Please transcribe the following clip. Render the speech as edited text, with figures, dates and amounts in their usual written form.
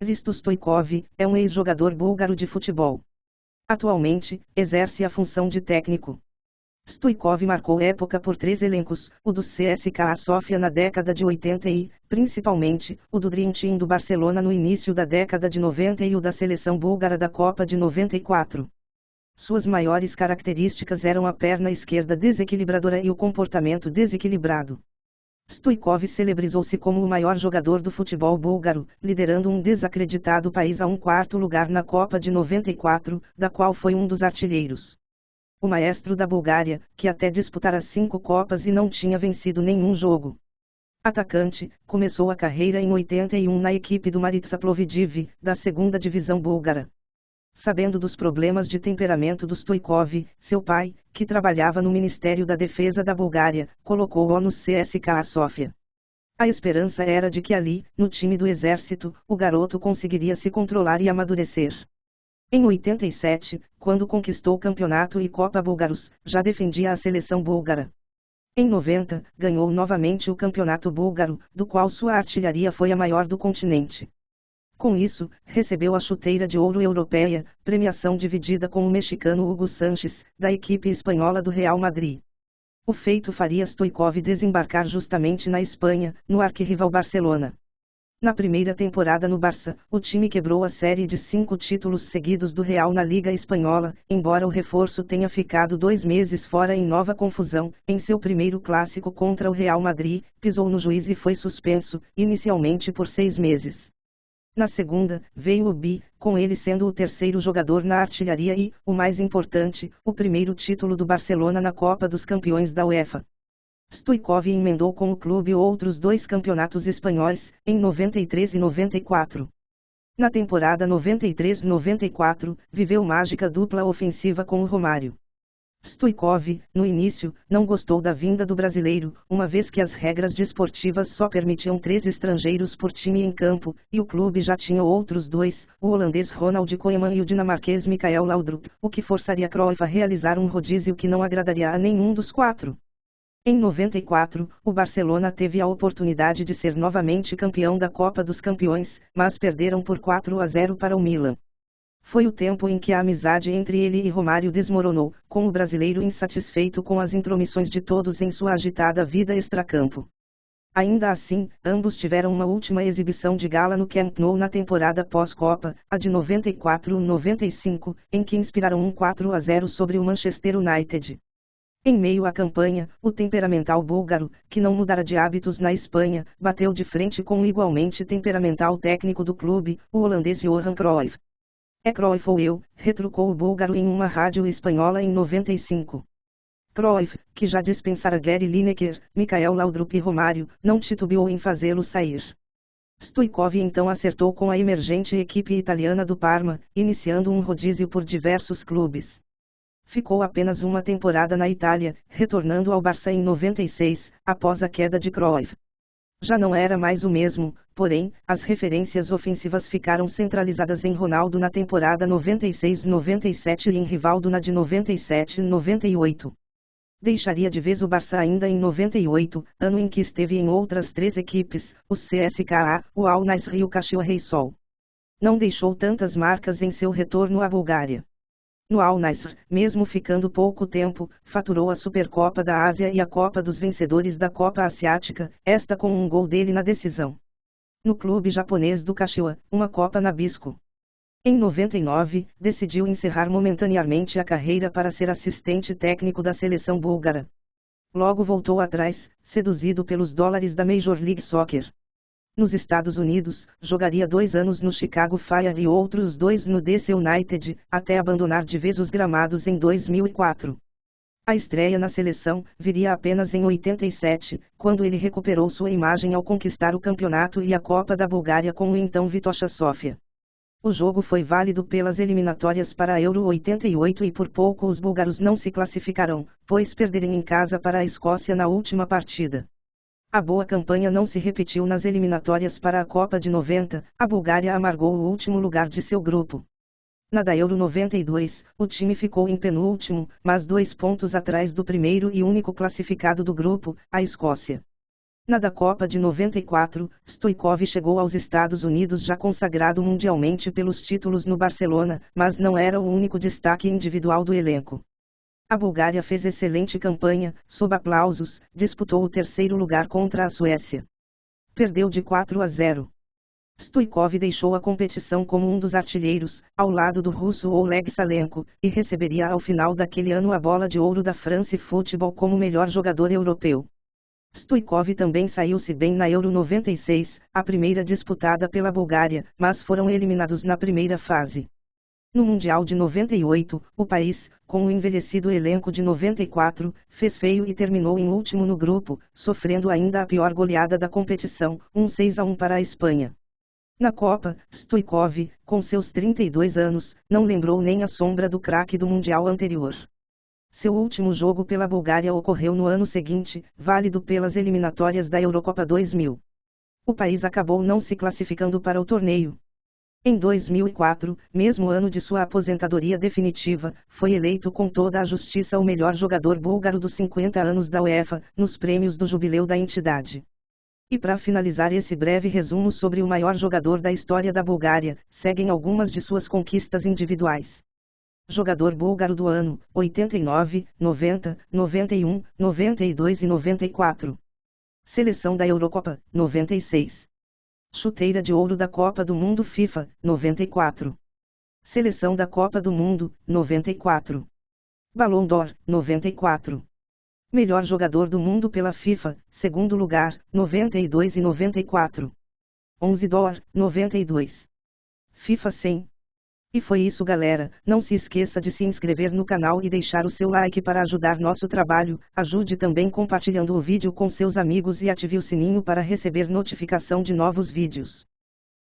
Hristo Stoichkov é um ex-jogador búlgaro de futebol. Atualmente, exerce a função de técnico. Stoichkov marcou época por 3 elencos, o do CSKA Sofia na década de 80 e, principalmente, o do Dream Team do Barcelona no início da década de 90 e o da seleção búlgara da Copa de 94. Suas maiores características eram a perna esquerda desequilibradora e o comportamento desequilibrado. Stoichkov celebrizou-se como o maior jogador do futebol búlgaro, liderando um desacreditado país a um quarto lugar na Copa de 94, da qual foi um dos artilheiros. O maestro da Bulgária, que até disputara 5 Copas e não tinha vencido nenhum jogo. Atacante, começou a carreira em 81 na equipe do Maritsa Plovdiv, da 2ª divisão búlgara. Sabendo dos problemas de temperamento do Stoichkov, seu pai, que trabalhava no Ministério da Defesa da Bulgária, colocou-o no CSKA Sofia. A esperança era de que ali, no time do exército, o garoto conseguiria se controlar e amadurecer. Em 87, quando conquistou o campeonato e Copa Búlgaros, já defendia a seleção búlgara. Em 90, ganhou novamente o campeonato búlgaro, do qual sua artilharia foi a maior do continente. Com isso, recebeu a chuteira de ouro europeia, premiação dividida com o mexicano Hugo Sánchez, da equipe espanhola do Real Madrid. O feito faria Stoichkov desembarcar justamente na Espanha, no arquirrival Barcelona. Na primeira temporada no Barça, o time quebrou a série de 5 títulos seguidos do Real na Liga Espanhola, embora o reforço tenha ficado 2 meses fora em nova confusão. Em seu primeiro clássico contra o Real Madrid, pisou no juiz e foi suspenso, inicialmente por 6 meses. Na segunda, veio o bi, com ele sendo o terceiro jogador na artilharia e, o mais importante, o primeiro título do Barcelona na Copa dos Campeões da UEFA. Stoichkov emendou com o clube outros 2 campeonatos espanhóis, em 93 e 94. Na temporada 93-94, viveu mágica dupla ofensiva com o Romário. Stoichkov, no início, não gostou da vinda do brasileiro, uma vez que as regras desportivas só permitiam 3 estrangeiros por time em campo, e o clube já tinha outros 2, o holandês Ronald Koeman e o dinamarquês Mikael Laudrup, o que forçaria Cruyff a realizar um rodízio que não agradaria a nenhum dos 4. Em 94, o Barcelona teve a oportunidade de ser novamente campeão da Copa dos Campeões, mas perderam por 4-0 para o Milan. Foi o tempo em que a amizade entre ele e Romário desmoronou, com o brasileiro insatisfeito com as intromissões de todos em sua agitada vida extracampo. Ainda assim, ambos tiveram uma última exibição de gala no Camp Nou na temporada pós-Copa, a de 94-95, em que inspiraram um 4-0 sobre o Manchester United. Em meio à campanha, o temperamental búlgaro, que não mudara de hábitos na Espanha, bateu de frente com o igualmente temperamental técnico do clube, o holandês Johan Cruyff. "É Cruyff ou eu", retrucou o búlgaro em uma rádio espanhola em 95. Cruyff, que já dispensara Gary Lineker, Mikael Laudrup e Romário, não titubeou em fazê-lo sair. Stoichkov então acertou com a emergente equipe italiana do Parma, iniciando um rodízio por diversos clubes. Ficou apenas uma temporada na Itália, retornando ao Barça em 96, após a queda de Cruyff. Já não era mais o mesmo, porém, as referências ofensivas ficaram centralizadas em Ronaldo na temporada 96-97 e em Rivaldo na de 97-98. Deixaria de vez o Barça ainda em 98, ano em que esteve em outras 3 equipes, o CSKA, o Al Nassr e o Caxias Reysol. Não deixou tantas marcas em seu retorno à Bulgária. No Al Nassr, mesmo ficando pouco tempo, faturou a Supercopa da Ásia e a Copa dos Vencedores da Copa Asiática, esta com um gol dele na decisão. No clube japonês do Kashiwa, uma Copa Nabisco. Em 99, decidiu encerrar momentaneamente a carreira para ser assistente técnico da seleção búlgara. Logo voltou atrás, seduzido pelos dólares da Major League Soccer. Nos Estados Unidos, jogaria 2 anos no Chicago Fire e outros 2 no DC United, até abandonar de vez os gramados em 2004. A estreia na seleção viria apenas em 87, quando ele recuperou sua imagem ao conquistar o campeonato e a Copa da Bulgária com o então Vitória Sofia. O jogo foi válido pelas eliminatórias para a Euro 88 e por pouco os búlgaros não se classificaram, pois perderem em casa para a Escócia na última partida. A boa campanha não se repetiu nas eliminatórias para a Copa de 90, a Bulgária amargou o último lugar de seu grupo. Na da Euro 92, o time ficou em penúltimo, mas 2 pontos atrás do primeiro e único classificado do grupo, a Escócia. Na da Copa de 94, Stoichkov chegou aos Estados Unidos já consagrado mundialmente pelos títulos no Barcelona, mas não era o único destaque individual do elenco. A Bulgária fez excelente campanha, sob aplausos, disputou o terceiro lugar contra a Suécia. Perdeu de 4-0. Stoichkov deixou a competição como um dos artilheiros, ao lado do russo Oleg Salenko, e receberia ao final daquele ano a bola de ouro da France Football como melhor jogador europeu. Stoichkov também saiu-se bem na Euro 96, a primeira disputada pela Bulgária, mas foram eliminados na primeira fase. No Mundial de 98, o país, com o envelhecido elenco de 94, fez feio e terminou em último no grupo, sofrendo ainda a pior goleada da competição, 6-1 para a Espanha. Na Copa, Stoichkov, com seus 32 anos, não lembrou nem a sombra do craque do Mundial anterior. Seu último jogo pela Bulgária ocorreu no ano seguinte, válido pelas eliminatórias da Eurocopa 2000. O país acabou não se classificando para o torneio. Em 2004, mesmo ano de sua aposentadoria definitiva, foi eleito com toda a justiça o melhor jogador búlgaro dos 50 anos da UEFA, nos prêmios do jubileu da entidade. E para finalizar esse breve resumo sobre o maior jogador da história da Bulgária, seguem algumas de suas conquistas individuais. Jogador búlgaro do ano, 89, 90, 91, 92 e 94. Seleção da Eurocopa, 96. Chuteira de ouro da Copa do Mundo FIFA, 94. Seleção da Copa do Mundo, 94. Ballon d'Or, 94. Melhor jogador do mundo pela FIFA, segundo lugar, 92 e 94. 11 d'Or, 92. FIFA 100. E foi isso, galera, não se esqueça de se inscrever no canal e deixar o seu like para ajudar nosso trabalho, ajude também compartilhando o vídeo com seus amigos e ative o sininho para receber notificação de novos vídeos.